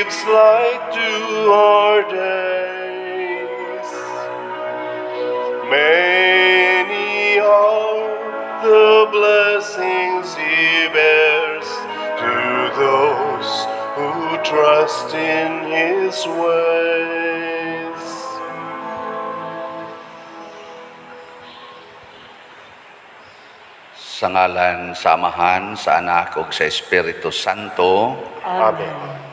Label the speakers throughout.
Speaker 1: gives light to our days. Many are the blessings He bears to those who trust in His ways.
Speaker 2: Sa ngalan sa Amahan, sa Anak ug sa Espiritu Santo.
Speaker 1: Amen.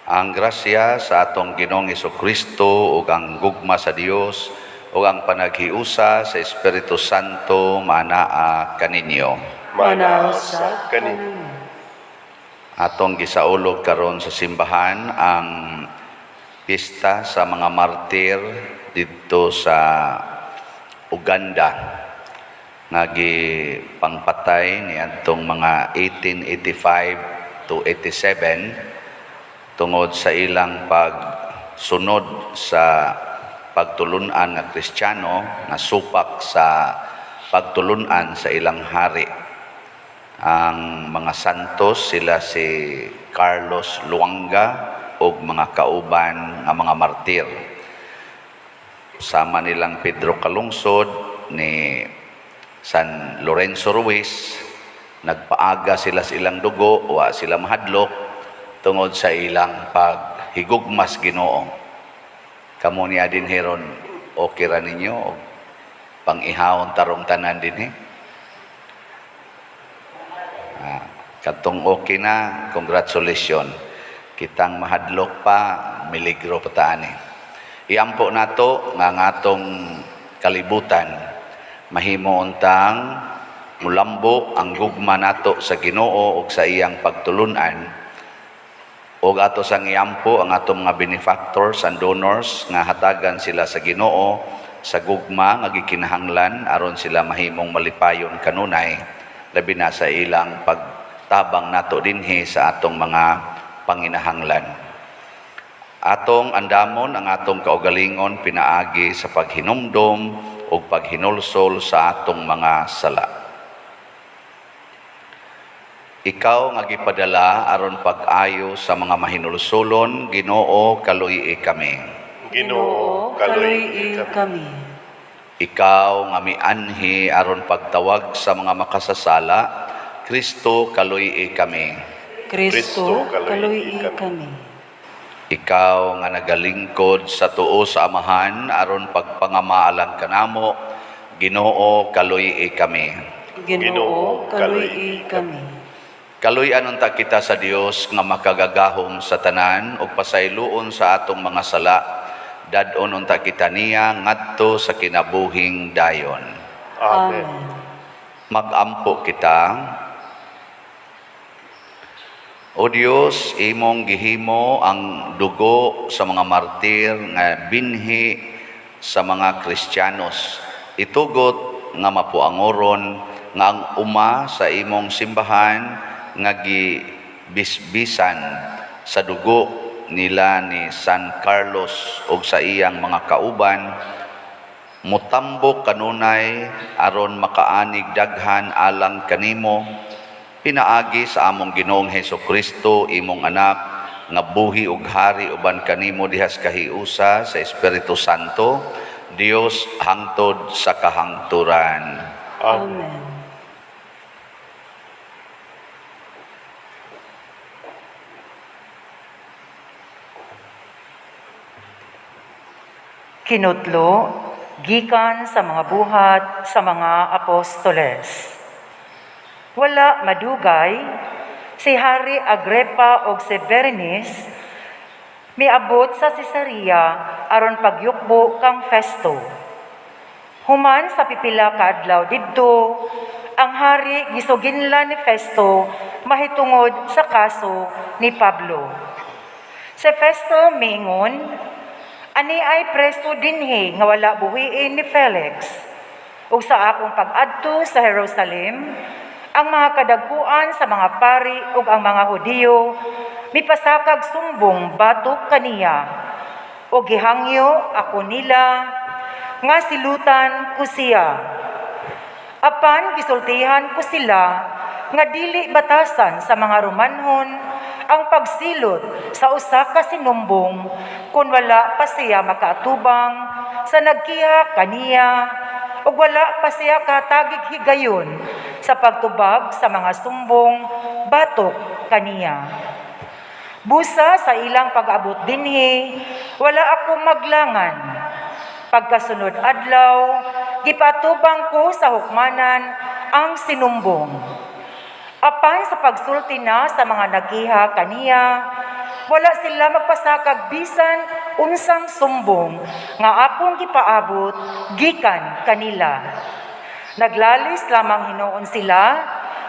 Speaker 2: Ang grasya sa atong Ginoong Jesucristo ug ang gugma sa Dios ug ang panaghiusa sa Espiritu Santo manaa kaninyo.
Speaker 1: Manao sa kaninyo.
Speaker 2: Atong gisaulog karon sa simbahan ang pista sa mga martir dito sa Uganda nga gipangpatay ni adtong mga 1885 to 87 tungod sa ilang pagsunod sa pagtulunan nga Kristiyano nga supak sa pagtulunan sa ilang hari. Ang mga santos sila si Carlos Luanga ug mga kauban nga mga martir. Sama nilang Pedro Calungsod ni San Lorenzo Ruiz, nagpaaga sila sa ilang dugo, wa sila mahadlok tungod sa ilang paghigugmas Ginoo. Kamo niya din heron, okay ra ninyo, pang-ihawon tarong tanan din katong okay na, congratulations. Kitang mahadlok pa, miligro pa taan Iampo nato nga atong kalibutan, mahimo untang mulambo ang gugma nato sa Ginoo ug sa iyang pagtulunan. Og ato sang iampo ang atong mga benefactors and donors nga hatagan sila sa Ginoo sa gugma nga gikinahanglan aron sila mahimong malipayon kanunay labi na sa ilang pagtabang nato dinhi sa atong mga panginahanglan. Atong andamon ang atong kaugalingon pinaagi sa paghinumdom ug paghinulsol sa atong mga sala. Ikaw nga gipadala aron pag-ayo sa mga mahinulsolon, Ginoo kaluy kami.
Speaker 1: Ginoo, kaluy kami.
Speaker 2: Ikaw nga mianhi aron pagtawag sa mga makasasala, Kristo kaluy kami.
Speaker 3: Kristo, kaluy kami.
Speaker 2: Ikaw nga nagalingkod sa tuo sa Amahan aron pagpangamaalan kanamo, Ginoo kaluy kami.
Speaker 3: Ginoo, kaluy kami.
Speaker 2: Kaluy anunta kita sa Dios nga makagagahom sa tanan ug pasayloon sa atong mga sala. Dadon unta kita niya ngadto sa kinabuhing dayon.
Speaker 1: Amen.
Speaker 2: Magampo kita. O Dios, imong gihimo ang dugo sa mga martir nga binhi sa mga Kristiyanos. Itugot nga mapuangoron nga ang uma sa imong simbahan nga gibisbisan sa dugo nila ni San Carlos ug sa iyang mga kauban mutambok kanunay aron makaanig daghan alang kanimo pinaagi sa among Ginoong Hesukristo imong anak nga buhi ug hari uban kanimo dihas kahiusa sa Espiritu Santo Dios hangtod sa kahangturan.
Speaker 3: Amen. Kinutlo, gikan sa mga buhat sa mga apostoles. Wala madugay, si Hari Agripa o si Berenice miabot sa Cesarea aron pagyukbo kang Festo. Human sa pipila ka adlaw didto, ang hari gisuginlan ni Festo mahitungod sa kaso ni Pablo. Si Festo mingon, ani ay preso dinhi nga wala buhiin ni Felix. Ug sa akong pag-adto sa Jerusalem, ang mga kadagkuan sa mga pari ug ang mga Hudiyo mipasakag sumbong batok kaniya. O gihangyo ako nila nga silutan ko siya. Apan gisultihan ko sila nga dili batasan sa mga Romanhon ang pagsilot sa usa ka sinumbong kung wala pa siya makaatubang sa nagkiha kaniya ug wala pa siya katagig higayon sa pagtubag sa mga sumbong batok kaniya. Busa sa ilang pag-abot dinhi, wala ako maglangan. Pagkasunod adlaw, gipatubang ko sa hukmanan ang sinumbong. Apan sa pagsulti na sa mga nagkiha kaniya, wala sila magpasakag bisan unsang sumbong nga akong gipaabot gikan kanila. Naglalis lamang hinuon sila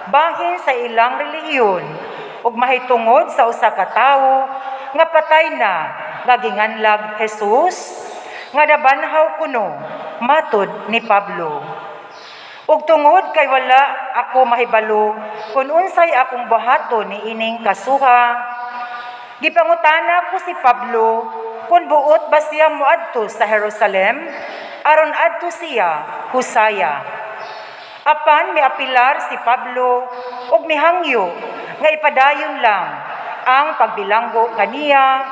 Speaker 3: bahin sa ilang relihiyon ug mahitungod sa usa ka tawo nga patay na nga ginganlag Jesus nga nabanhaw kuno matud ni Pablo. Ug tungod kay wala ako mahibalo kung unsay akong buhaton ni ining kasuha, gipangutana ko si Pablo kung buot ba siya moadto sa Jerusalem aron adto siya husaya. Apan miapilar si Pablo ug mihangyo nga ipadayon lang ang pagbilanggo kaniya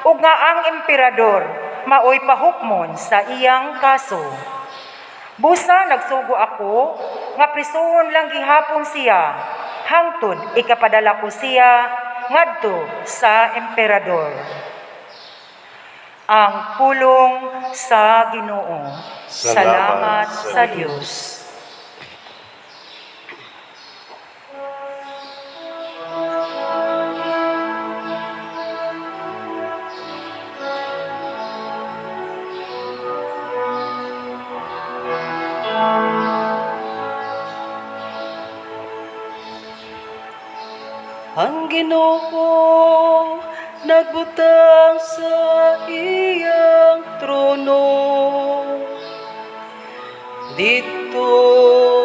Speaker 3: ug nga ang emperador maoy pahukmon sa iyang kaso. Busa nagsugo ako nga prisuhon lang gihapon siya hangtod ikapadala ko siya ngadto sa emperador. Ang pulong sa Ginoo. Salamat sa Dios.
Speaker 4: Ang Ginoo nagbutang sa iyang trono dito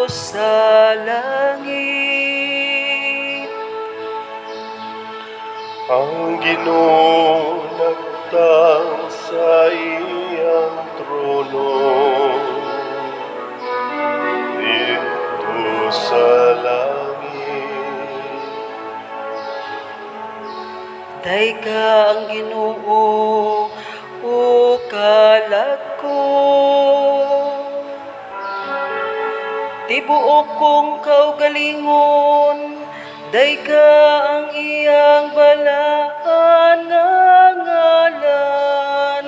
Speaker 4: sa langit.
Speaker 1: Ang Ginoo nagtang sa iyang trono dito sa langit.
Speaker 4: Dayka ang Ginoo o kalag ko, tibuok kong kaugalingon, dayka ang iyang balaan nga ngalan.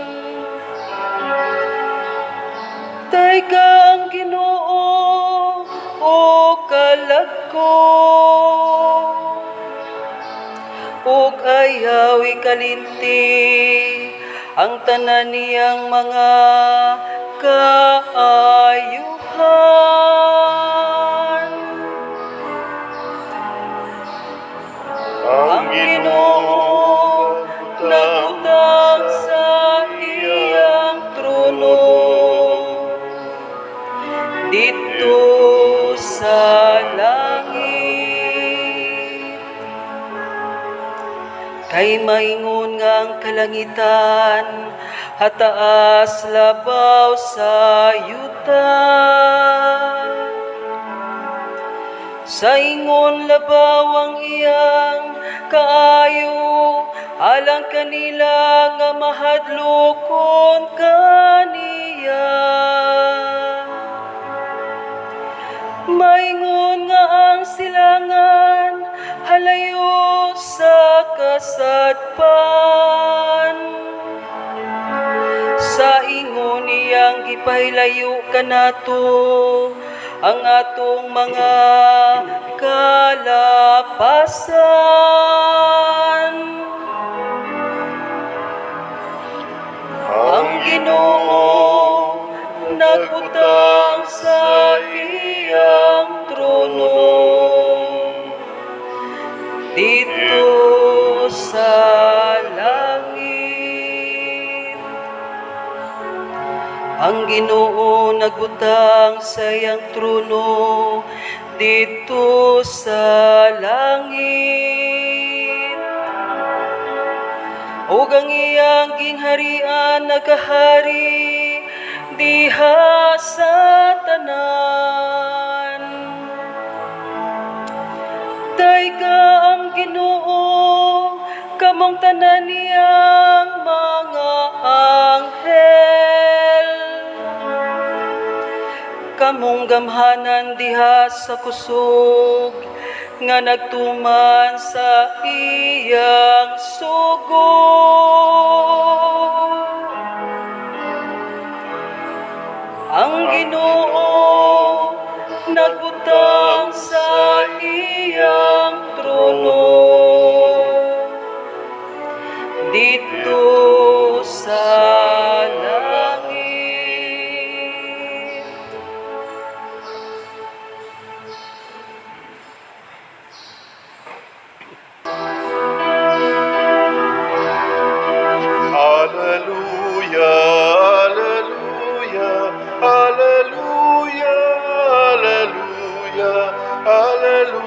Speaker 4: Dayka ang Ginoo o kalag ko, ug ayawi kalinti ang tanan niyang mga kaayuhan. Ang Ginoo nagutang sa iyang trono dito sa langit. Kay maingon nga ang kalangitan, hataas labaw sa yuta. Sa ingon labaw ang iyang kaayo, alang kanila nga mahadlokon kaniya. Maingon nga ang silangan, halayo sa kasadpan. Sa ingon niyang gipahilayo kanato ang atong mga kalapasan. Ang Ginoo nagbutang sa iyang trono dito sa langit. Ang Ginoo nagbutang sa iyang trono dito sa langit. Ug ang iyang gingharian nagahari diha sa tanan. Dayka ang Ginoo kamong tanan niyang mga anghel, kamong gamhanan diha sa kusog nga nagtuman sa iyang sugod. Ang Ginoo nagbutang sa iyang trono dito sa langit.
Speaker 1: Alleluia, alleluia, alleluia, alleluia, alleluia.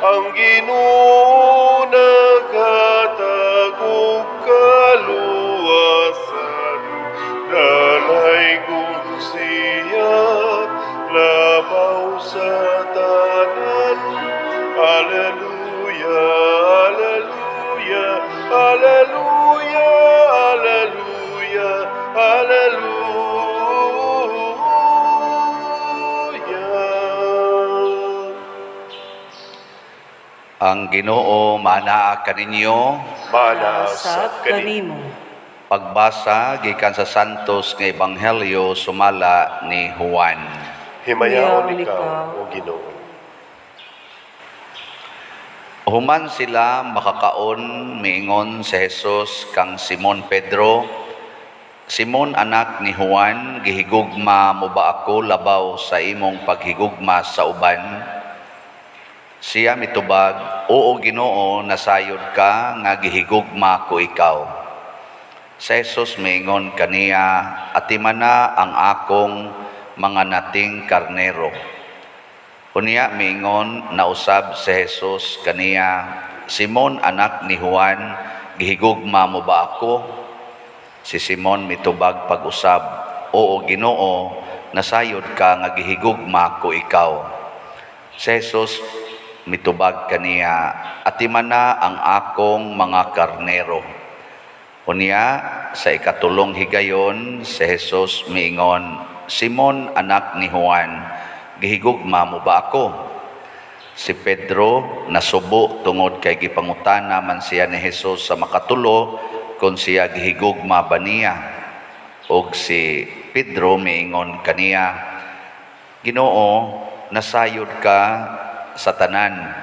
Speaker 1: Ang Ginoo naghatagog kaluwasan, dalaygon siya labaw sa tanan. Alleluia, alleluia, alleluia, alleluia, alleluia.
Speaker 2: Ang Ginoo manaa kaninyo.
Speaker 1: Manasap
Speaker 4: kanimo.
Speaker 2: Pagbasa gikan sa Santos nga Ebanghelyo sumala ni Juan.
Speaker 1: Himayaon
Speaker 4: Himayaon
Speaker 1: ikaw,
Speaker 4: ikaw,
Speaker 1: O Ginoo.
Speaker 2: Human sila makakaon miingon si Jesus kang Simon Pedro, Simon anak ni Juan, gihigugma mo ba ako labaw sa imong paghigugma sa uban? Siya mitubag, oo Ginoo, nasayod ka nga gihigugma ko ikaw. Si Jesus miingon kaniya, atiman na ang akong mga nating karnero. Unya miingon nausab si Jesus kaniya, Simon anak ni Juan, gihigugma mo ba ako? Si Simon mitubag pag-usab, oo Ginoo, nasayod ka nga gihigugma ko ikaw. Si Jesus mitubag kaniya, atiman na ang akong mga karnero. Unya sa ikatulong higayon si Jesus miingon, Simon anak ni Juan, gihigugma mo ba ako? Si Pedro nasubo tungod kay gipangutana man siya ni Jesus sa makatulo kung siya gihigugma ba niya. Og si Pedro miingon kaniya, Ginoo, nasayod ka sa tanan,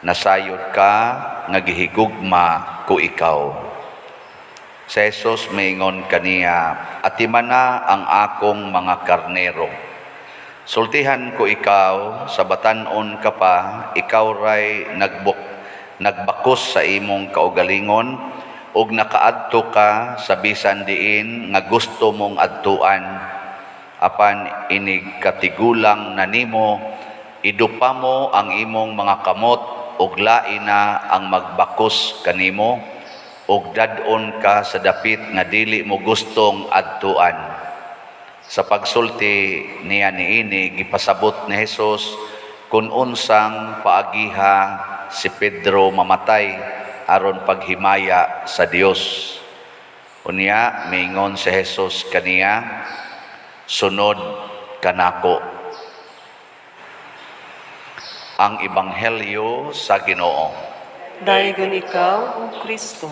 Speaker 2: nasayod ka nga gihigugma ko ikaw. Si Jesus miingon kaniya, atiman na ang akong mga karnero. Sultihan ko ikaw, sa batanon ka pa, ikaw ray nagbakos sa imong kaugalingon, ug nakaadto ka sa bisan diin nga gusto mong adtuan. Apan inig katigulang na nimo, idupa mo ang imong mga kamot, ug lain na ang magbakos kanimo, ug dadon ka sa dapit nga dili mo gustong adtuan. Sa pagsulti niya niini, gipasabot ni Jesus kung unsang paagiha si Pedro mamatay aron paghimaya sa Dios. Unya miingon si Jesus kaniya, sunod kanako. Ang Ebanghelyo sa Ginoo.
Speaker 4: Dayon ikaw, O Kristo.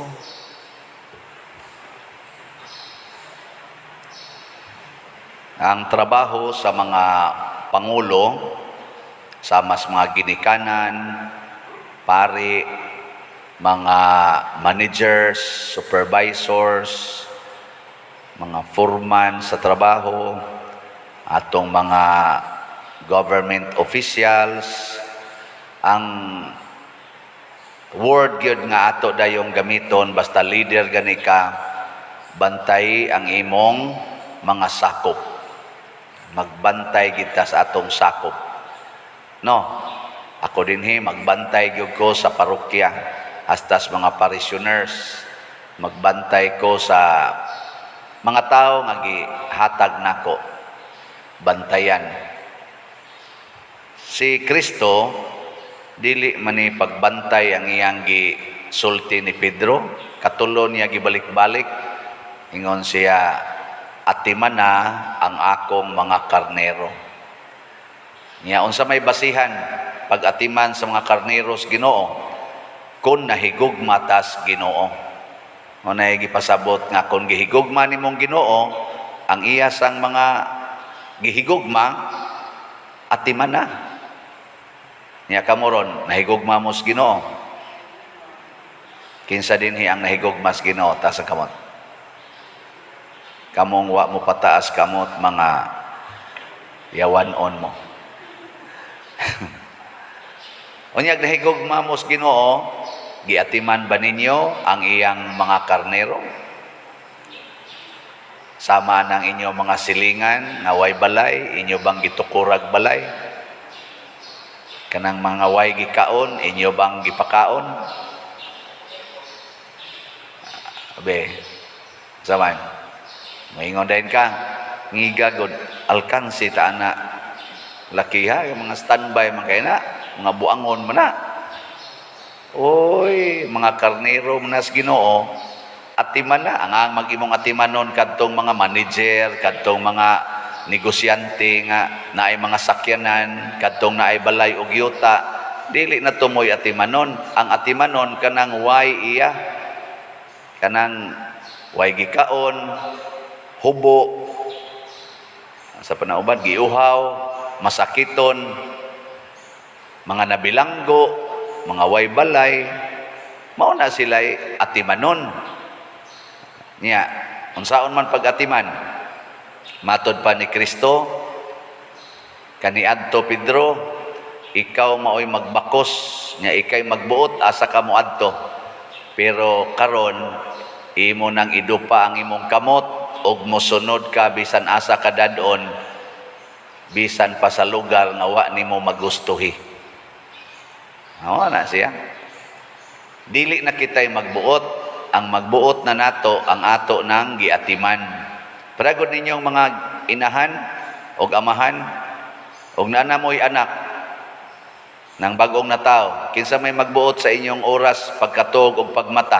Speaker 2: Ang trabaho sa mga pangulo, sa mas mga ginikanan, pari, mga managers, supervisors, mga foreman sa trabaho, atong mga government officials, ang word yun nga ato dayong gamiton, basta leader gani ka, bantay ang imong mga sakop. Magbantay kita sa atong sakop. No, ako din magbantay gyud ko sa parokya, hastas mga parishioners. Magbantay ko sa mga tao nga gihatag nako. Bantayan. Si Kristo dili man ni pagbantay ang iyang gisulti ni Pedro, katulo niya gibalik-balik, ingon siya, atiman na ang akong mga karnero. Niya unsa may basihan pag-atiman sa mga karneros Ginoo, kun nahigugma tas Ginoo. Unay gipasabot nga kung gihigugma nimong Ginoo ang iya sang mga gihigugma, atiman na. Niya kamoron nahigugma mo sa Ginoo. Kinsa dinhi ang nahigugma sa Ginoo ta sa kamot. Kamong wa mo pataas kamot mga yawanon mo. Unyag nahigugma mo sa Ginoo, giatiman ba ninyo ang iyang mga karnero? Sama ng inyong mga silingan nga way balay, inyo bang gitukurag balay? Kanang mga way gikaon, inyo bang gipakaon? Abe, zaman, maingon din ka, ngigagod, alkansi ta na, lakiha, yung mga standby, mga kaya na, mga buangon man na. Oy, mga karnero manas Ginoo, atiman na, ang mag-imong atimanon kadtong mga manager, kadtong mga negosyante nga naay mga sakyanan, kadtong naay balay og yuta, dili na tumoy atimanon. Ang atimanon kanang way iya, kanang way gikaon, hubo, sa panauban giuhaw, masakiton, mga nabilanggo, mga way balay, mao na sila'y atimanon. Niya, unsaon man pag-atiman, matod pa ni Kristo, kaniadto Pedro, ikaw maoy magbakos, niya ikay magbuot, asa ka mo adto. Pero karon, imo nang idupa ang imong kamot, og mosunod ka bisan asa ka dadon, bisan pa sa lugar nga wa nimo magustuhi. Oo na siya. Dili na kita'y magbuot. Ang magbuot na nato ang ato ng giatiman. Paragod ninyong mga inahan o amahan o nanamoy anak ng bagong nataw. Kinsa may magbuot sa inyong oras pagkatog o pagmata?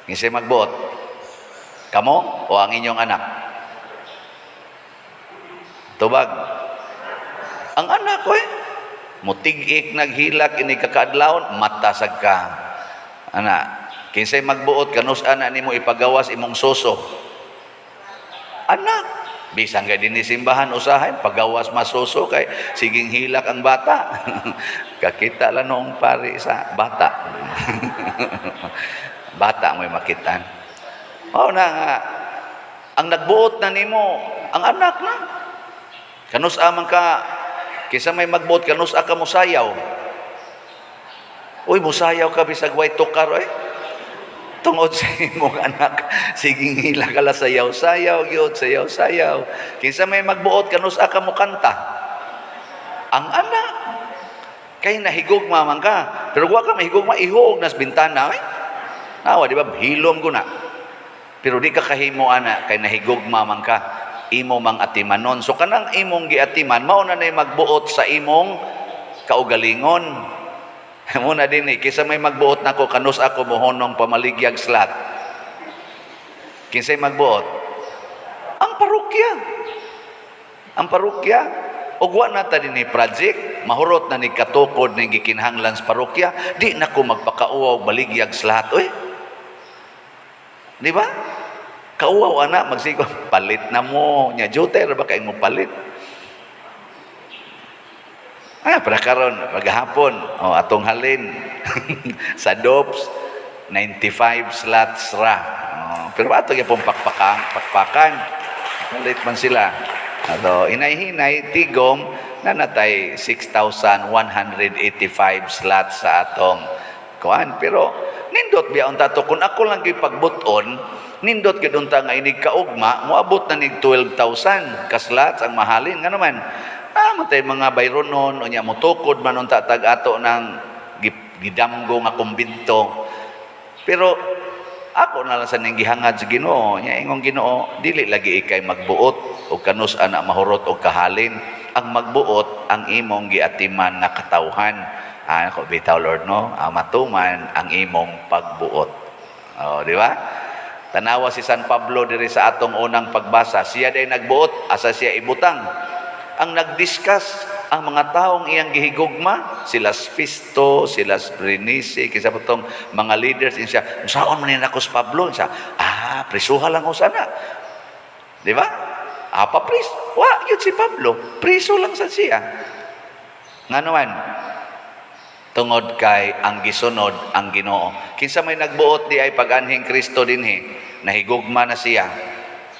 Speaker 2: Kinsa magbuot? Kamo o ang inyong anak? Tubag. Ang anak ko mutig-ik naghilak ini kakaadlawon matasag ka. Ana, kinsay magbuot kanus-an na nimo ipagawas imong suso. Anak, bisan ka din simbahan usahay pagawas masuso kay siging hilak ang bata. Kakita lang noong pari sa bata. Bata mo'y makitan. Oh na nga, ang nagbuot na nimo ang anak na. Kanus-a man ka kisa may magbuot kanus-a ka mo sayaw. Uy, musayaw ka bisag way tukar tungod sa imong anak siging hila ka la sayaw-sayaw gyud sayaw-sayaw. Kinsa may magbuot kanus-a ka mo kanta. Ang anak kay nahigugma man ka, pero wa ka mahigugma ihog nas bintana nawa di ba hilom ko na. Pero di ka kahimo ana kay nahigugma man ka, imo mang atimanon. So kanang imong giatiman mao na nay magbuot sa imong kaugalingon. Muna din kisa may magbuot nako kanus ako mohonong pamaligyag slat. Kinsay magbuot? Ang parokya. Ang parokya. Og wa na ta dinhi project, mahurot na ni katukod ning gikinahanglan sa parokya, di na ko magpakauaw baligyag slat. Oy. Di ba? Kauaw ana magsigo palit na mo nya juter ba kay mo palit. Para karon maghapon atong halin sa DOPS 95 slots ra. Pero ato gyapon pakpakan. Palit man sila. Ato inay-hinay tigom na natay 6,185 slots sa atong kuan. Pero nindot biyaon tato kun ako lang gyud pagbuton, nindot gyud unta nga inig kaugma, moabot na nig 12,000 ka slots ang mahalin nga naman. Matay mga bayronon o niya mutukod man unta tag ato ng gidamgo nga kumbinto. Pero ako na lang sa ning gihangad sa Ginoo, nya ingong Ginoo, dili lagi ikay magbuot o kanus ana mahurot o kahalin. ang magbuot ang imong giatiman nga katawhan. Ako bitaw Lord no, matuman ang imong pagbuot. Di ba? Tanawa si San Pablo diri sa atong unang pagbasa, siya day nagbuot, asa siya ibutang. Ang nagdiscuss ang mga taong iyang gihigugma, sila Fisto, sila Berenice, kisa po tong mga leaders, siya, saan man nako si Pablo? Siya, prisuha lang ko sana. Di ba? Papris? Yun si Pablo. Priso lang sa siya. Nga naman, tungod kay ang gisunod ang Ginoo. Kinsa may nagbuot di ay pag-anhing Kristo dinhi, nahigugma na siya.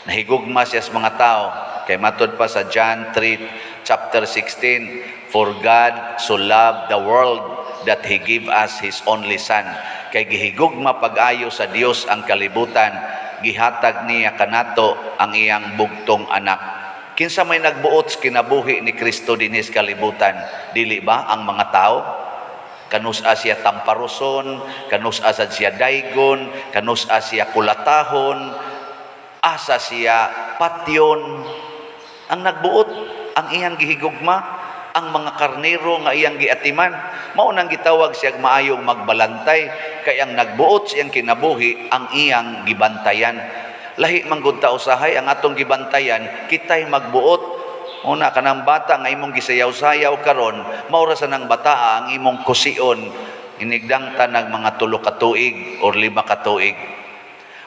Speaker 2: Nahigugma siya sa mga tao. Kay matod pa sa John 3 chapter 16, for God so loved the world that He gave us His only Son. Kay gihigugma pag-ayo sa Dios ang kalibutan, gihatag niya kanato ang iyang bugtong anak. Kinsa may nagbuot sa kinabuhi ni Kristo dinhi sa kalibutan, dili ba ang mga tao? Kanus-a siya tamparuson, kanus-a siya daygon, kanus-a siya kulatahon, asa siya patyon. Ang nagbuot ang iyang gihigugma, ang mga karnero nga iyang giatiman. Mao nang gitawag siya maayong magbalantay, kay ang nagbuot siyang kinabuhi ang iyang gibantayan. Lahi man gud ta usahay ang atong gibantayan, kitay magbuot. Una kanang bata nga imong gisayaw-sayaw karon, maura sa nang bataa ang imong kusion, inigdangtan ng mga 3 ka tuig or 5 ka tuig.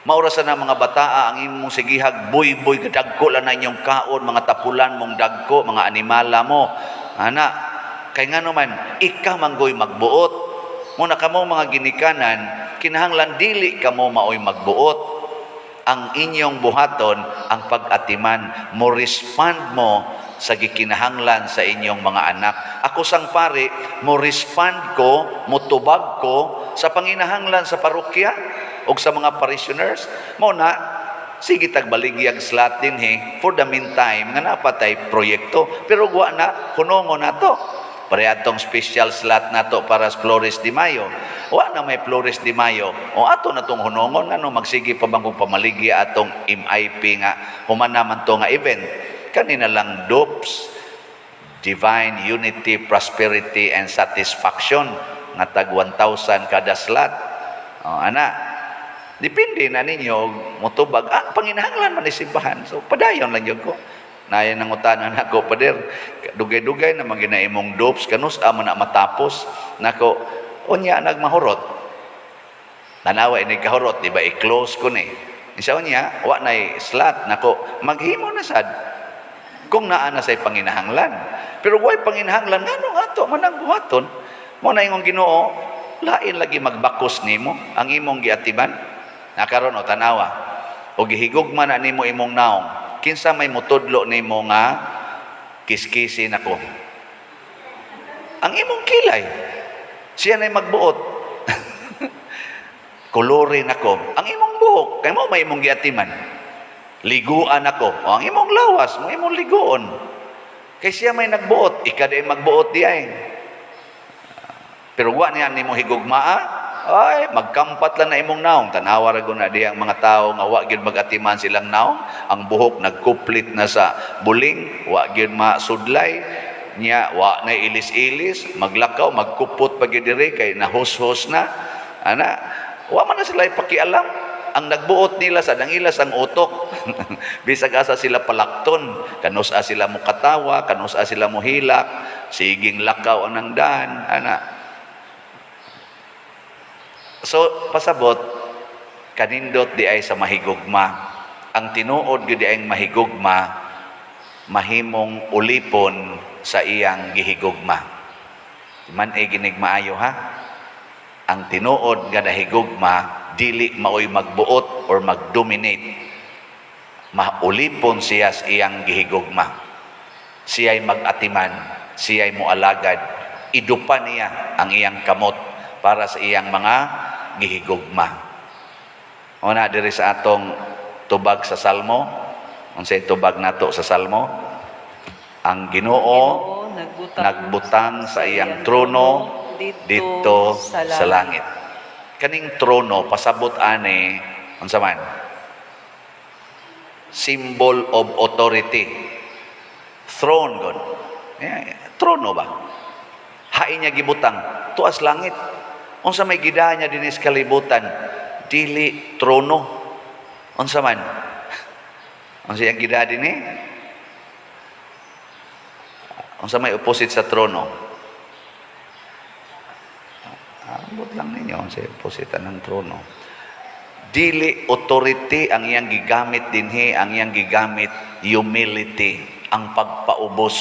Speaker 2: Maura sa nang mga bataa ang imong sigihag, buy-buy kadagko lang na inyong kaon, mga tapulan mong dagko, mga animala mo. Kay nga naman, ikaw manggoy magbuot. Muna kamo mga ginikanan, kinahanglan dili kamo maoy magbuot. Ang inyong buhaton, ang pag-atiman, mo respond mo sa gikinahanglan sa inyong mga anak. Ako sang pare, mo respond ko, mo tubag ko sa panginahanglan sa parokya o sa mga parishioners. Muna, sige tagbaligyag slot din for the meantime, nga napatay proyekto. Pero guwa na, hunongo na to. Parehadtong special slot na to para sa Flores de Mayo. Wa na may Flores de Mayo. O ato na tong hunongon, magsige pa bang kung pamaligya atong MIP nga, human naman to nga event. Kanina lang DOPS, Divine Unity, Prosperity, and Satisfaction, nga tag 1,000 kada slot. Depende na ninyo, mutubag, panginahanglan man isimbahan. So, padayon lang yun ko. Naya nang utanan ako, pader, dugay-dugay na maginaimong DOPS, kanus amo na matapos, nako, unya nagmahurot. Tanawa ini kahurot, di ba, i-close ko ni. Isa unya, wa na slot, nako, maghimo na sad, kung naa na say panginahanglan. Pero way panginahanglan, nga ato, manang buhaton, mo na ingong Ginoo, lain lagi magbakos nimo, ang imong giatiman. Nakaroon o tanawa, o gihigugma na nimo imong naong, kinsa may mutudlo nimo nga kiskisin ako. Ang imong kilay, siya na'y magbuot. Kolorin ako. Ang imong buhok, kay mo may imong giatiman. Liguan ako. O ang imong lawas, mo imong liguon. Kay siya may nagbuot, ika din magbuot di ay. Pero wa niya nimo higugmaa, ay magkampat lang na imong naong. Tanawa ra na di ang mga tao nga wa gyud magatiman silang naong, ang buhok nagkuplit na sa buling, wa gyud masudlay niya, wa na ilis-ilis, maglakaw, magkupot pag diri kay nahos-hos na. Wa man na sila ipakialam. Ang nagbuot nila sa dangilas ang utok. Bisag asa sila palakton, kanus-a sila mo katawa, kanus-a sila mo hilak, siging lakaw ang daan, So, pasabot, kanindot di ay sa mahigugma. Ang tinuod di ay mahigugma, mahimong ulipon sa iyang gihigugma. Man ay ginigmaayo ha? Ang tinuod nga nahigugma, dili maoy magbuot or magdominate. Maulipon siya sa iyang gihigugma. Siya'y magatiman, siya'y mualagad. Idupa niya ang iyang kamot para sa iyang mga gihigugma. Una diri sa atong tubag sa Salmo, unsay tubag nato sa Salmo? Ang Ginoo nagbutang sa iyang trono dito sa langit. Kaning trono pasabot ani unsa man? Symbol of authority. Throne god. Trono ba? Hain niya gibutang, tuas langit. Unsa may gidanya dinis kalibutan, dili trono. Unsa man? Unsa yang gida dinhi? Unsa may opposite sa trono? Ambot lang ninyo unsa opposite ng trono. Dili authority ang iyang gigamit dinhi, ang iyang gigamit humility, ang pagpaubos,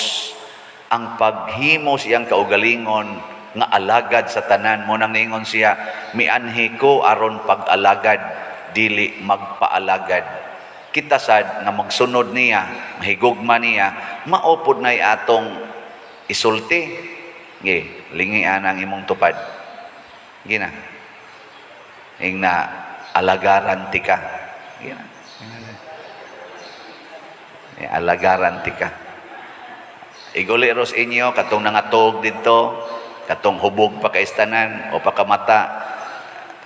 Speaker 2: ang paghimo siyang kaugalingon nga alagad sa tanan. Mo nang ningon siya, mianhi ko aron pag-alagad, dili magpaalagad. Kita sad nga magsunod niya, mahigugma niya, maupod na atong isulti. Gi, lingian ang imong tupad. Gina. Ing na alagaran ti ka. Gina. Alagaran ti ka. Iguli ros inyo katong nangatog dito, katong hubog pa kaistanan o pakamata,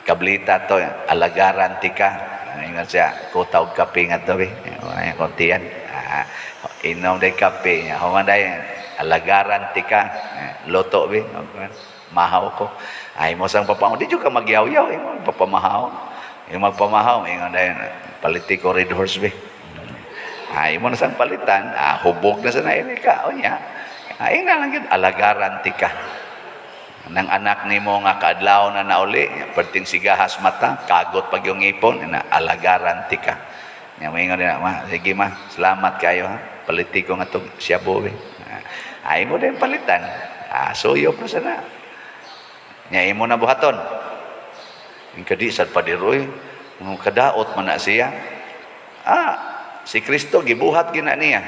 Speaker 2: kablita to, alagaran ti ka. Ingat siya, kutaw kape nga to, ay kontiyan. Inom day kape, human day, alagaran ti ka, loto, mahaw ko. Ay mo sang papamahaw, di juga magyaw-yaw, papamahaw. Yung magpamahaw, ingat day, paliti ko red horse, ay mo na sang palitan, hubog na sa nainil ka, o niya. Ay na lang yun, alagaran ti ka. Nang anak ni mo nga kaadlaw na nauli, perting sigahas mata, kagot pag yung ipon, na alagaran ti ka. Nga may nga din, sige ma, salamat kayo ha, paliti ko nga itong siyabu. Ay mo din palitan, suyop na sana. Nga mo na buhaton. Yung kadisad pa diroy, kadaot man na siya. Si Kristo gibuhat gina niya.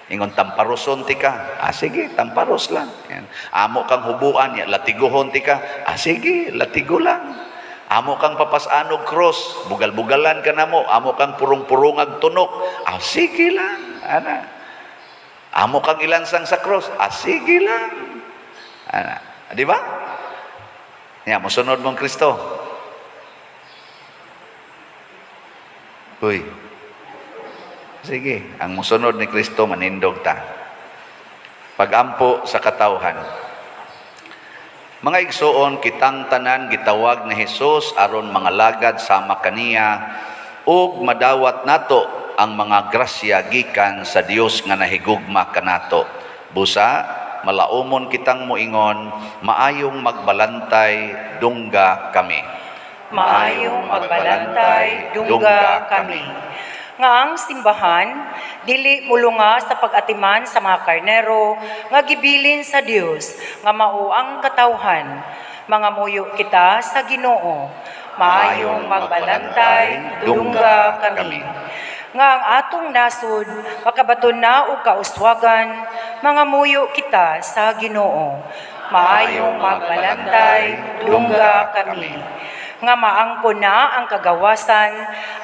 Speaker 2: Ingon tamparoson ti ka. Sige, tamparos lang. Yan. Amo kang hubuan niya, latiguhon ti ka. Sige, latigo lang. Amo kang papasanog cross, bugal-bugalan ka na mo. Amo kang purong-purungag tunok. Sige lang. Ana. Amo kang ilansang sa cross. Sige lang. Ana. Di ba? Yan, musunod mong Kristo. Uy. Sige, ang musunod ni Kristo manindog ta. Pagampo sa katawhan. Mga igsoon, kitang tanan gitawag ni Hesus aron mga lagad sama kaniya ug madawat nato ang mga grasya gikan sa Dios nga nahigugma kanato. Busa, malaumon kitang moingon, maayong magbalantay dungga kami.
Speaker 3: Maayong magbalantay dungga kami. Nga ang simbahan, dili mulunga sa pag-atiman sa mga karnero, nga gibilin sa Dios, nga mao ang katawhan. Mga muyo kita sa Ginoo, maayong magbalantay, dungga kami. Nga ang atong nasud, makabaton na o kauswagan, mga muyo kita sa Ginoo, maayong magbalantay, dungga kami. Nga maangko na ang kagawasan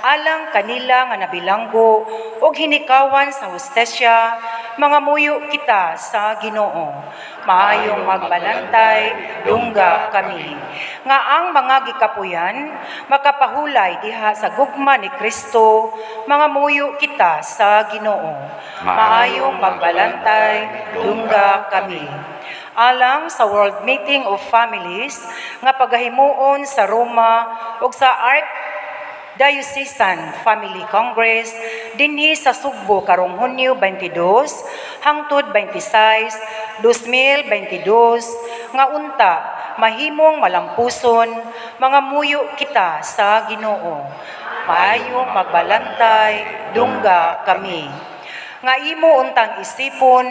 Speaker 3: alang kanila nga nabilanggo o hinikawan sa hostesya, mga muyo kita sa Ginoo, maayong magbalantay dungga kami. Nga ang mga gikapuyan makapahulay diha sa gugma ni Kristo, mga muyo kita sa Ginoo, maayong magbalantay dungga kami. Alang sa World Meeting of Families nga pagahimuon sa Roma ug sa Archdiocesan Family Congress dinhi sa Sugbo karong Hunyo 22 hangtod 26, 2022 nga unta mahimong malampuson mga muyo kita sa Ginoo. Maayong magbalantay dungga kami. Nga imo untang isipon,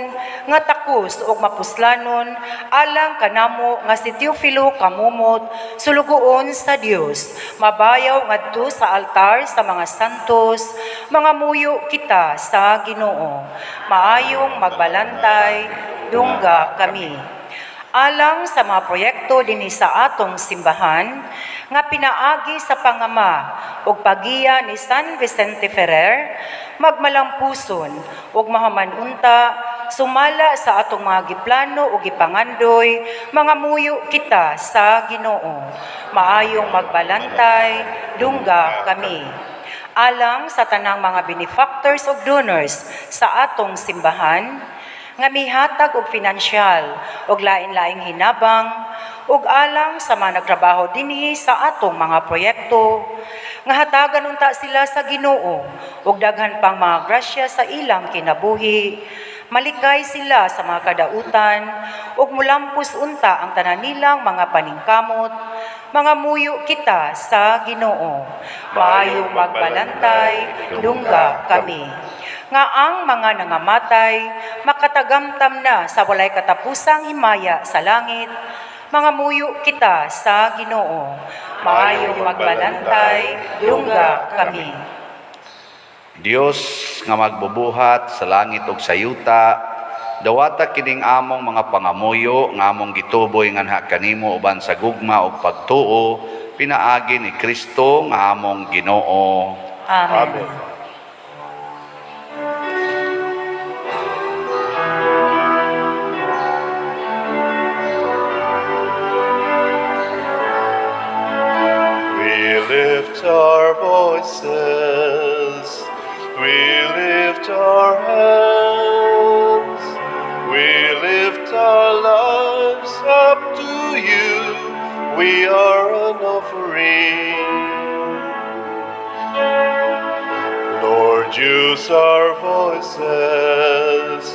Speaker 3: nga takos o mapuslanon, alang kanamo nga si Teofilo kamumot, sulugoon sa Dios, mabayaw ngadto sa altar sa mga santos, mga muyo kita sa Ginoo. Maayong magbalantay, dungga kami. Alang sa mga proyekto dinhi sa atong simbahan, nga pinaagi sa pangama ug pagiya ni San Vicente Ferrer, magmalampuson ug mahamanunta, sumala sa atong mga giplano ug gipangandoy, mga muyo kita sa Ginoo. Maayong magbalantay, dungga kami. Alang sa tanang mga benefactors ug donors sa atong simbahan, nga mihatag og pinansyal og lain-laing hinabang ug alang sa mga nagtrabaho dinhi sa atong mga proyekto nga hatagan unta sila sa Ginoo ug daghan pang mga grasya sa ilang kinabuhi. Malikay sila sa mga kadautan ug mulampos unta ang tanan nilang mga paningkamot. Mga muyo kita sa Ginoo. Maayong magbalantay, dungga kami. Nga ang mga nangamatay makatagamtam na sa walay katapusang himaya sa langit. Mga muyo kita sa Ginoo. Maayong magbalantay, dungga kami.
Speaker 2: Dios nga magbubuhat sa langit ug sa yuta, dawata kining among mga pangamuyo nga among gituboy nganha kanimo uban sa gugma ug pagtuo, pinaagi ni Kristo nga among Ginoo.
Speaker 3: Amen.
Speaker 1: Amen. We lift our voices, we lift our hands, we lift our lives up to you, we are an offering. Lord, use our voices,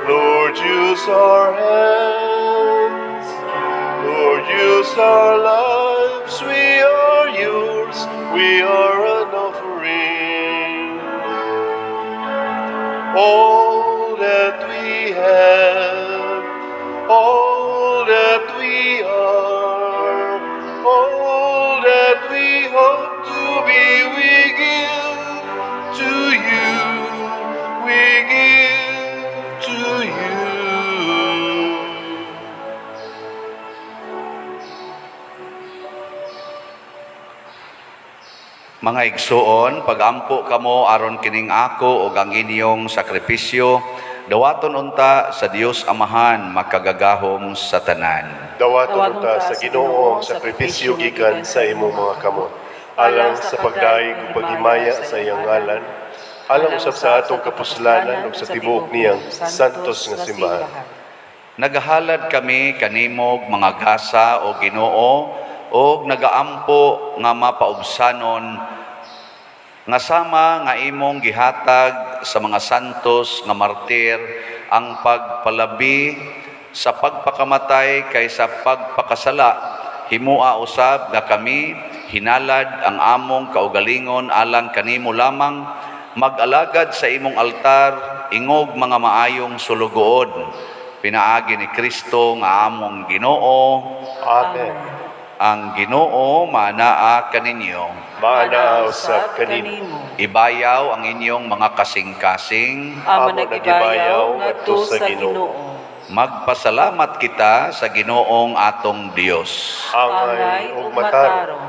Speaker 1: Lord, use our hands, Lord, use our lives, we are yours, we are an offering. All that we have, all that we are, all that we hope to be, we give to you, we give to you.
Speaker 2: Mga igsuon, pagampo kamo aron kining ako ug ang inyong sakripisyo, dawaton unta sa Dios Amahan makagagahom sa tanan.
Speaker 1: Dawaton ta sa Ginoo ang sakripisyo gikan sa imong mga kamot, alang sa pagdaig ug paghimaya sa iyang ngalan, alang usab sa atong kapuslanan ug sa tibuok niyang santos nga simbahan.
Speaker 2: Nagahalad kami kanimog mga gasa o Ginoo og nagaampo nga mapaubsanon nga sama nga imong gihatag sa mga santos nga martir ang pagpalabi sa pagpakamatay kaysa pagpakasala. Himua usab nga kami hinalad ang among kaugalingon alang kanimo lamang, mag-alagad sa imong altar ingog mga maayong sulugood. Pinaagi ni Kristo nga among Ginoo.
Speaker 1: Amen.
Speaker 2: Ang Ginoo manaa kaninyo.
Speaker 1: Maana usab kanimo.
Speaker 2: Ibayaw ang inyong mga kasing-kasing.
Speaker 1: Amo nagibayaw ngadto sa Ginoo.
Speaker 2: Magpasalamat kita sa Ginoong atong Dios.
Speaker 1: Angay ug matarong.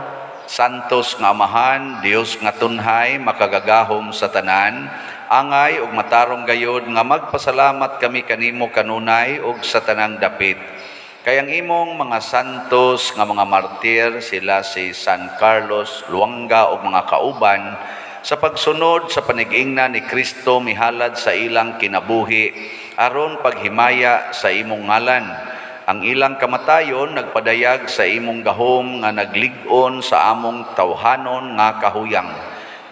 Speaker 2: Santos nga Amahan, Dios nga tunhay, makagagahom sa tanan, angay ug matarong gayod nga magpasalamat kami kanimo kanunay ug sa tanang dapit. Kayang imong mga santos nga mga martir, sila si San Carlos, Luanga ug mga kauban, sa pagsunod sa panigingna ni Kristo mihalad sa ilang kinabuhi, aron paghimaya sa imong ngalan. Ang ilang kamatayon nagpadayag sa imong gahom nga naglig-on sa among tawhanon nga kahuyang.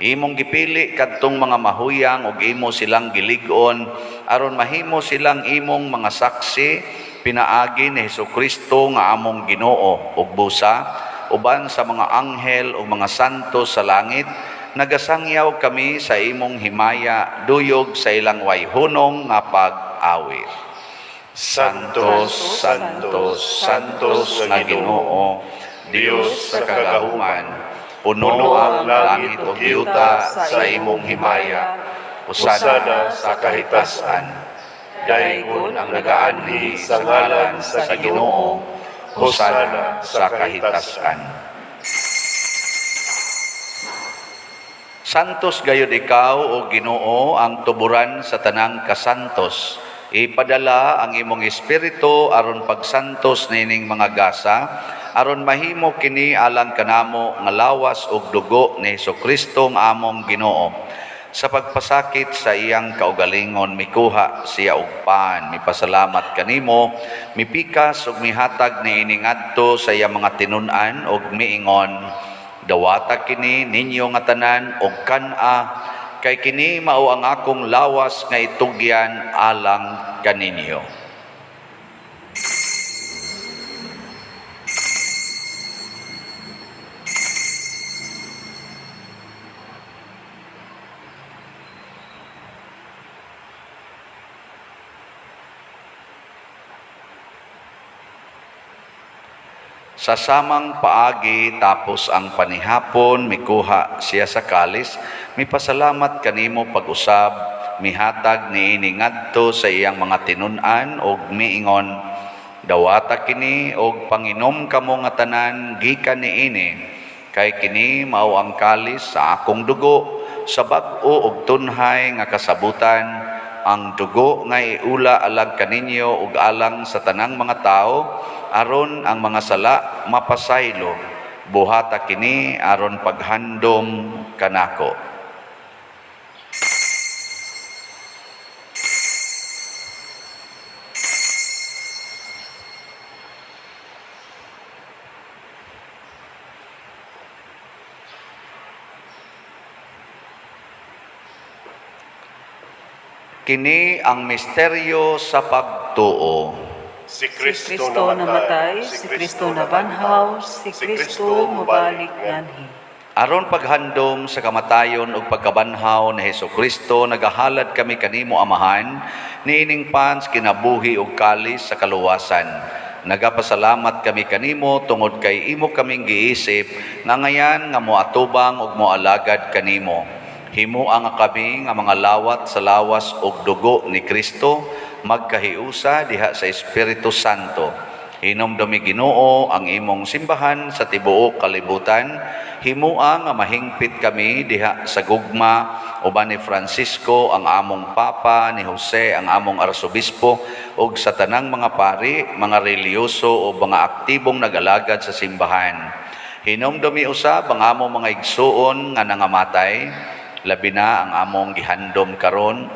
Speaker 2: Imong gipili kadtong mga mahuyang ug imo silang gilig-on aron mahimo silang imong mga saksi, pinaagi ni Hesukristo nga among Ginoo ug busa uban sa mga anghel ug mga santos sa langit. Nagasangyaw kami sa imong himaya duyog sa ilang wayhunong nga pag-awit. Santos, Santos, Santos nga Ginoo, Dios sa kagahuman, puno ang langit ug yuta sa imong himaya, usana sa kahitasan. Daygon ang nagaanhi sa ngalan sa Ginoo, hosana sa kahitasan. Santos gayud ikaw o Ginoo ang tuburan sa tanang kasantos. Ipadala ang imong espiritu aron pagsantos nining mga gasa, aron mahimo kini alang kanamo nga lawas ug dugo ni Hesukristo nga among Ginoo. Sa pagpasakit sa iyang kaugalingon mikuha siya og pan, mipasalamat kanimo, mipikas ug mihatag niini ngadto sa iyang mga tinun-an ug miingon, dawata kini ninyo nga tanan og kan-a, kay kini mao ang akong lawas nga itugyan alang kaninyo. Sa samang paagi tapos ang panihapon, mikuha siya sa kalis, mipasalamat kanimo pag-usab, mihatag niini ngadto sa iyang mga tinun-an ug miingon, dawata kini og panginom kamo nga tanan gikan niini, kay kini mao ang kalis sa akong dugo, sa bag-o ug tunhay nga kasabutan, ang dugo nga iula alang kaninyo ug alang sa tanang mga tao, aron ang mga sala mapasaylo, buhata kini aron paghandom kanako. Kini ang misteryo sa pagtuo.
Speaker 1: Si
Speaker 4: Si
Speaker 1: Kristo
Speaker 4: Kristo namatay, si Kristo nabanhaw, si Kristo mubalik nganhi.
Speaker 2: Aron paghandom sa kamatayon ug pagkabanhaw ni Hesukristo, nagahalad kami kanimo Amahan, niining pans kinabuhi ug kalis sa kaluwasan. Nagapasalamat kami kanimo tungod kay imo kaming giisip nga ngayan nga moatubang ug moalagad kanimo. Himuang nga kami nga mga lawat sa lawas ug dugo ni Kristo, magkahiusa diha sa Espiritu Santo. Hinumdumi Ginoo ang imong simbahan sa tibuok kalibutan. Himua nga mahingpit kami diha sa gugma uban ni Francisco ang among papa, ni Jose ang among arsobispo ug sa tanang mga pari, mga reliyoso o mga aktibong nagalagad sa simbahan. Hinumdumi usab ang among mga igsuon nga nangamatay, labi na ang among gihandom karon.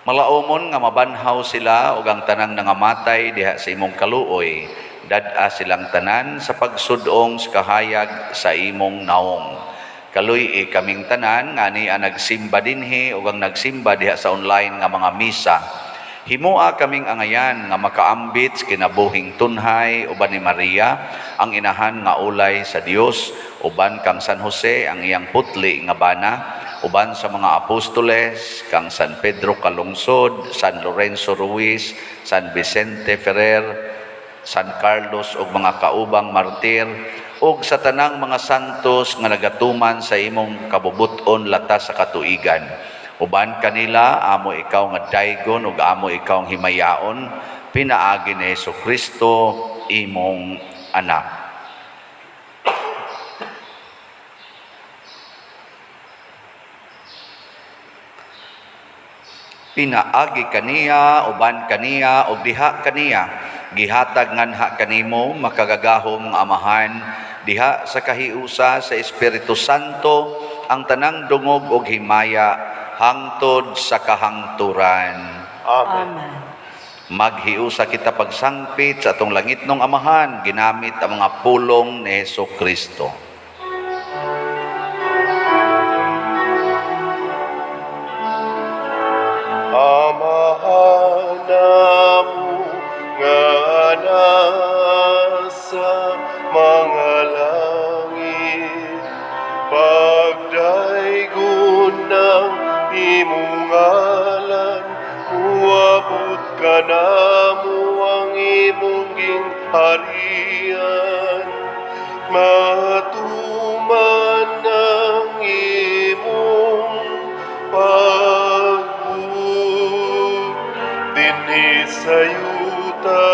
Speaker 2: Malaumon nga mabanhaw sila ug ang tanang nangamatay diha sa imong kaluoy, dad-a silang tanan sa pagsudong sa kahayag sa imong naong. Kaluy kaming tanan nga ni nagsimba dinhi ug ang nagsimba diha sa online nga mga misa. Himua kaming angayan nga makaambit sa kinabuhing tunhay uban ni Maria, ang inahan nga ulay sa Dios, uban kang San Jose ang iyang putli nga bana, uban sa mga apostoles, kang San Pedro Calungsod, San Lorenzo Ruiz, San Vicente Ferrer, San Carlos ug mga kaubang martir, ug sa tanang mga santos nga nagatuman sa imong kabubuton latas sa katuigan. Uban kanila, amo ikaw nga daygon ug amo ikaw ang himayaon, pinaagi ni Hesukristo, imong anak. Pinaagi kaniya, uban kaniya, ug diha kaniya, gihatag nganha kanimo, makagagahom nga Amahan, diha sa kahiusa sa Espiritu Santo, ang tanang dungog ug himaya, hangtod sa kahangturan.
Speaker 1: Amen.
Speaker 4: Amen.
Speaker 2: Maghiusa kita pagsangpit sa atong langitnong Amahan, ginamit ang mga pulong ni Hesukristo.
Speaker 1: Amahan namu nga nasa mga langit, pagdaygon ng imong ngalan, uabot ka namo ang imong gingharian, matuman ang imong pagbut dinhi sa yuta,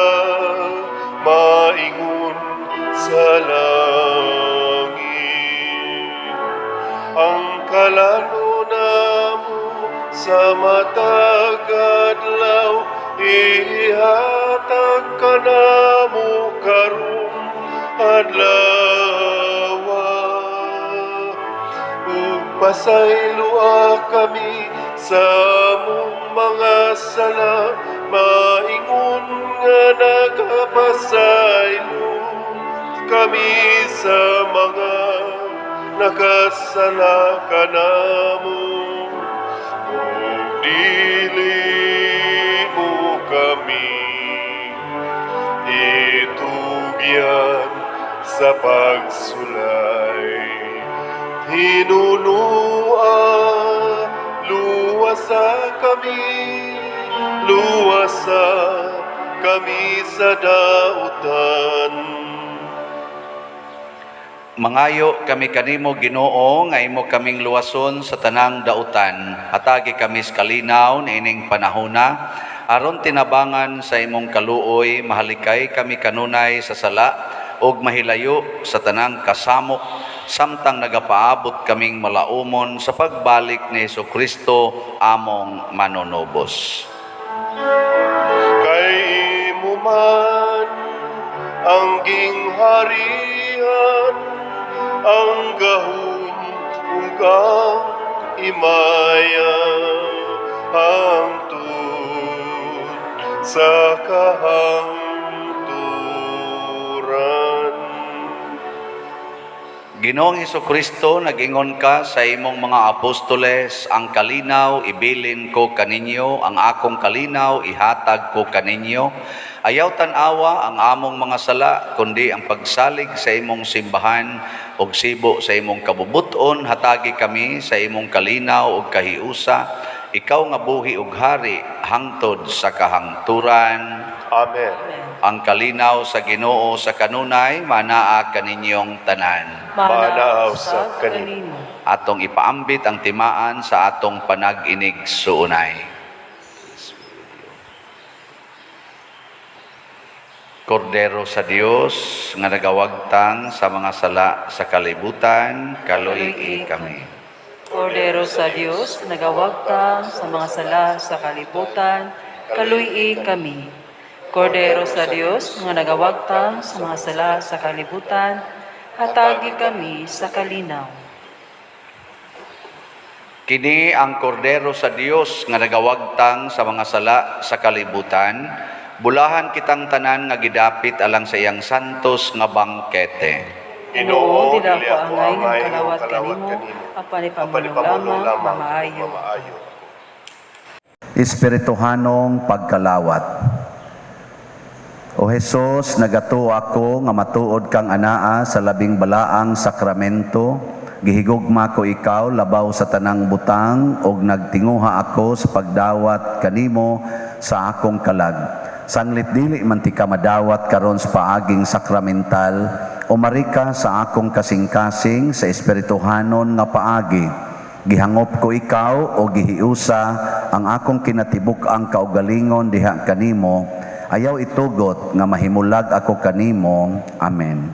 Speaker 1: maingon sa langit. Ang kalano namo sa matag adlaw, ihatag ka namo karong adlaw, ug Pasaylua kami sa among mga sala, maingon nga nagapasaylo kami sa mga nakasala kanamo. Kung dili mo kami itugyan sa pagsulay, hinunua, luwasa kami sa dautan.
Speaker 2: Mangayo kami kanimo Ginoo nga imo kaming luwason sa tanang dautan. Hatagi kami sa kalinaw niining panahona aron tinabangan sa imong kaluoy, mahalikay kami kanunay sa sala ug mahilayo sa tanang kasamok samtang nagapaabot kaming malaumon sa pagbalik ni Jesucristo among manunubos.
Speaker 1: Kay imo man ang gingharian, ang gahom ug ang imaya, hangtod sa kahangturan.
Speaker 2: Ginoong Jesucristo, nag-ingon ka sa imong mga apostoles, ang kalinaw ibilin ko kaninyo, ang akong kalinaw ihatag ko kaninyo. Ayaw tan-awa ang among mga sala, kundi ang pagsalig sa imong simbahan ug sibo sa imong kabubuton. Hatagi kami sa imong kalinaw ug kahiusa, ikaw nga buhi ug hari hangtod sa kahangturan.
Speaker 1: Amen.
Speaker 2: Ang kalinaw sa Ginoo sa kanunay manaa kaninyong tanan.
Speaker 1: Manaaw sa kanimo.
Speaker 2: Atong ipaambit ang timaan sa atong panag-inig suunay. Kordero sa Dios nga nagawagtang sa mga sala sa kalibutan, kaluy kami.
Speaker 4: Kordero sa Dios, nagawagtang sa mga sala sa kalibutan, kaluy kami. Kordero sa Dios, nga nagawagtang sa mga sala sa kalibutan, hatagi kami sa kalinaw.
Speaker 2: Kini ang kordero sa Dios nga nagawagtang sa mga sala sa kalibutan. Bulahan kitang tanan nga gidapit alang sa iyang santos nga bangkete.
Speaker 4: Ginoo, dili ako angay ng kalawat kanimo, apanipamuno lamang mamaayo.
Speaker 2: Espirituhanong pagkalawat. O Jesus, nagato ako nga matuod kang anaa sa labing balaang sakramento. Gihigugma ko ikaw labaw sa tanang butang ug nagtinguha ako sa pagdawat kanimo sa akong kalag. Sanglit dili man ti ka madawat karon sa paaging sakramental, umarika sa akong kasing-kasing sa espirituhanon nga paagi. Gihangop ko ikaw o gihiusa ang akong kinatibuk ang kaugalingon diha kanimo. Ayaw itugot nga mahimulag ako kanimo. Amen.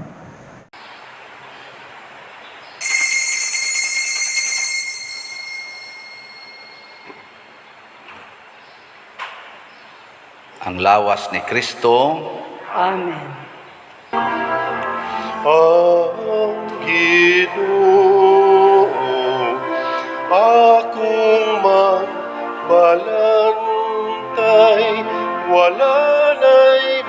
Speaker 2: Ang lawas ni Kristo.
Speaker 4: Amen.
Speaker 1: Ang Ginoo akong magbalantay, wala na'y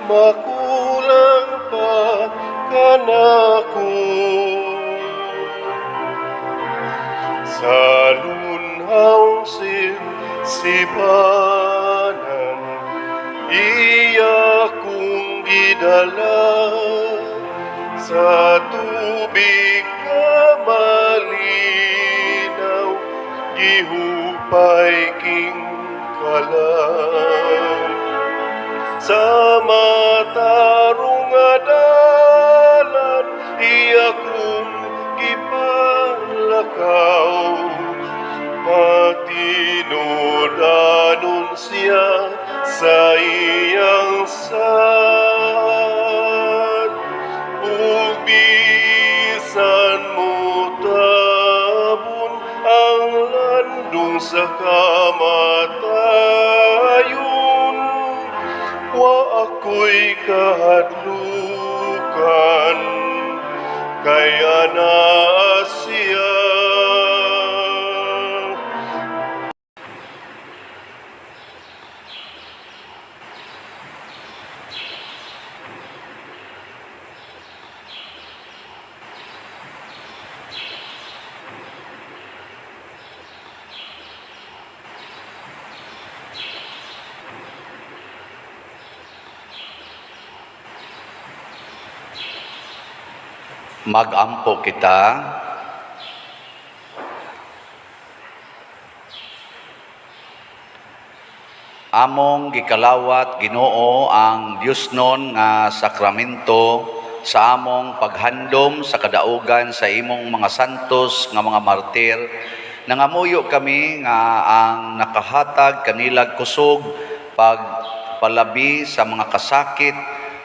Speaker 1: makulang pa kanako. Sa lunhaw sibanan, iya kong gidala sa tubig na malinaw, gihupay king kalang. Sa matarong adalan, iya kong gipalakaw, matinudanon siya sa iyang sad. Ug bisan mo tabon ang landong sa kamatayon, wa ako'y kahadlukan, kaya na siya
Speaker 2: Magampo kita. Among gikalawat Ginoo ang Diosnon nga sakramento sa among paghandom sa kadaugan sa imong mga santos nga mga martir. Nangamuyo kami nga ang nakahatag kanilag kusog pagpalabi sa mga kasakit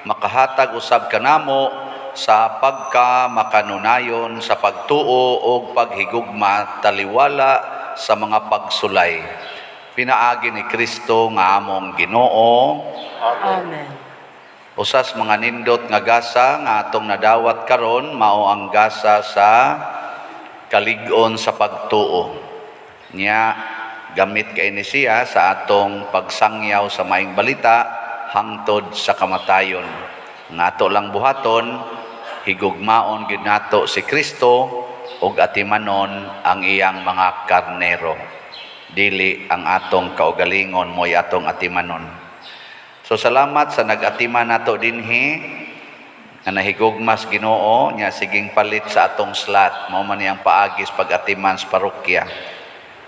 Speaker 2: makahatag usab kanamo sa pagka makanunayon sa pagtuo o paghigugma taliwala sa mga pagsulay. Pinaagi ni Kristo nga among Ginoo.
Speaker 4: Amen.
Speaker 2: Usas mga nindot nga gasa nga atong nadawat karon mao ang gasa sa kalig-on sa pagtuo. Nya gamit kay ni siya sa atong pagsangyaw sa maayong balita hangtod sa kamatayon. Nga ato lang buhaton higugmaon gyud nato si Kristo ug atimanon ang iyang mga karnero. Dili ang atong kaugalingon mo'y atong atimanon. So salamat sa nag-atiman nato dinhi nga nahigugmas Ginoo nya siging palit sa atong slot mao man niyang paagis pag-atiman sa parokya.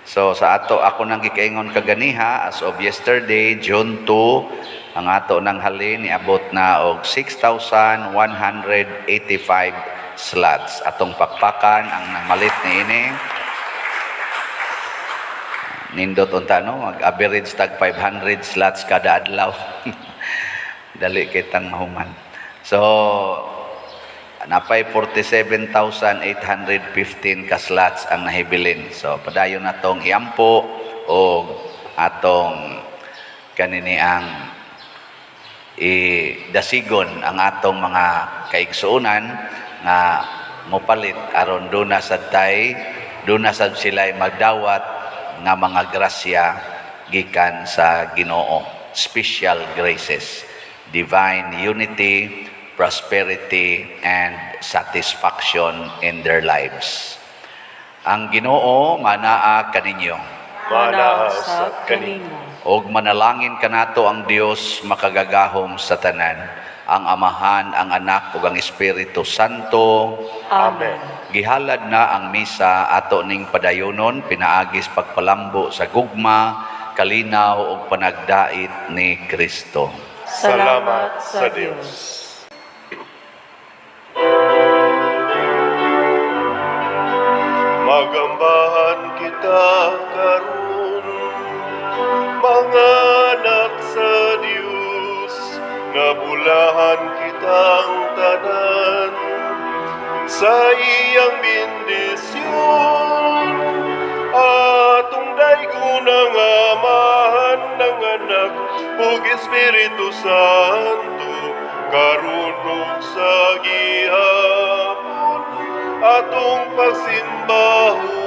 Speaker 2: So sa ako nang gikaingon kaganiha as of yesterday June 2 ang ato nang halin niabot na og 6,185 slots atong pakpakan ang namalit niini. Nindot unta no, mag-average tag 500 slots kada adlaw. Dali kitang mahuman. So, napay 47,815 ka slots ang nahibilin. So, padayon natong iampo o atong kanini ang dasigon ang atong mga kaigsuonan nga mopalit aron duna sad sila'y magdawat nga mga grasya gikan sa Ginoo, special graces, divine unity, prosperity, and satisfaction in their lives. Ang Ginoo manaa kaninyo.
Speaker 1: Manaa sa kanimo.
Speaker 2: Og manalangin kanato ang Dios makagagahom sa tanan, ang Amahan, ang Anak ug ang Espiritu Santo.
Speaker 1: Amen.
Speaker 2: Gihalad na ang misa ato ning padayonon pinaagis pagpalambo sa gugma, kalinaw ug panagdait ni Kristo.
Speaker 1: Salamat sa Dios. Magambahan kita karon, mga anak sa Dios, nabulahan kitang tanan sa iyang bendisyon. Atong daygon ang Amahan ng Anak ug Espiritu Santo karon ug sa gihapon atong pagsimbahon.